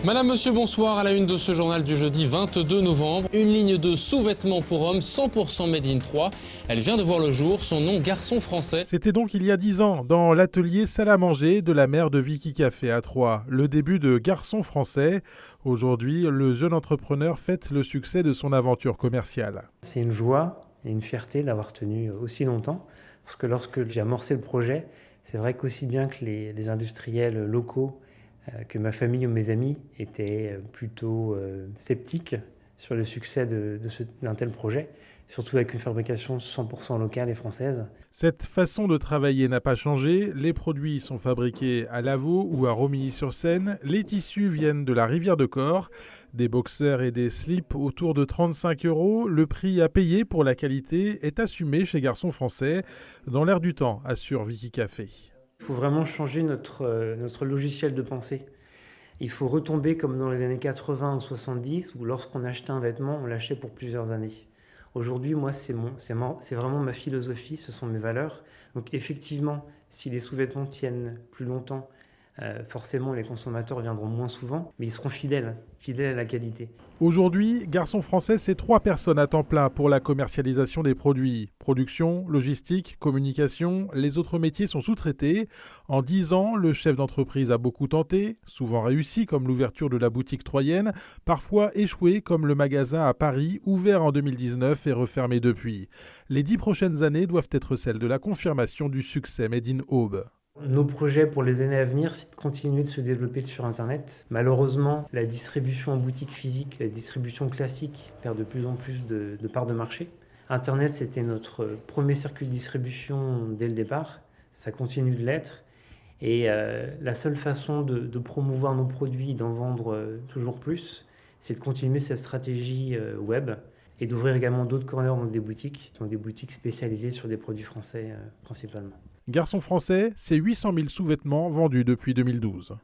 Madame, monsieur, bonsoir. À la une de ce journal du jeudi 22 novembre, une ligne de sous-vêtements pour hommes 100% made in 3. Elle vient de voir le jour, son nom Garçon Français. C'était donc il y a 10 ans, dans l'atelier salle à manger de la mère de Vicky Café à Troyes, le début de Garçon Français. Aujourd'hui, le jeune entrepreneur fête le succès de son aventure commerciale. C'est une joie et une fierté d'avoir tenu aussi longtemps, parce que lorsque j'ai amorcé le projet, c'est vrai qu'aussi bien que les industriels locaux, que ma famille ou mes amis étaient plutôt sceptiques sur le succès d'un tel projet, surtout avec une fabrication 100% locale et française. Cette façon de travailler n'a pas changé. Les produits sont fabriqués à Lavaux ou à Romilly-sur-Seine. Les tissus viennent de la rivière de Corps. Des boxers et des slips autour de 35 €. Le prix à payer pour la qualité est assumé chez Garçon Français, dans l'air du temps, assure Vicky Café. Il faut vraiment changer notre logiciel de pensée. Il faut retomber comme dans les années 80 ou 70, où lorsqu'on achetait un vêtement, on l'achetait pour plusieurs années. Aujourd'hui, moi, c'est vraiment ma philosophie, ce sont mes valeurs. Donc effectivement, si les sous-vêtements tiennent plus longtemps, forcément les consommateurs viendront moins souvent, mais ils seront fidèles à la qualité. Aujourd'hui, Garçon Français, c'est 3 personnes à temps plein pour la commercialisation des produits. Production, logistique, communication, les autres métiers sont sous-traités. En 10 ans, le chef d'entreprise a beaucoup tenté, souvent réussi comme l'ouverture de la boutique troyenne, parfois échoué comme le magasin à Paris, ouvert en 2019 et refermé depuis. Les 10 prochaines années doivent être celles de la confirmation du succès Made in Aube. Nos projets pour les années à venir, c'est de continuer de se développer sur Internet. Malheureusement, la distribution en boutique physique, la distribution classique perd de plus en plus de parts de marché. Internet, c'était notre premier circuit de distribution dès le départ. Ça continue de l'être. Et la seule façon de promouvoir nos produits, d'en vendre toujours plus, c'est de continuer cette stratégie web et d'ouvrir également d'autres corners dans des boutiques spécialisées sur des produits français principalement. Garçon Français, c'est 800 000 sous-vêtements vendus depuis 2012.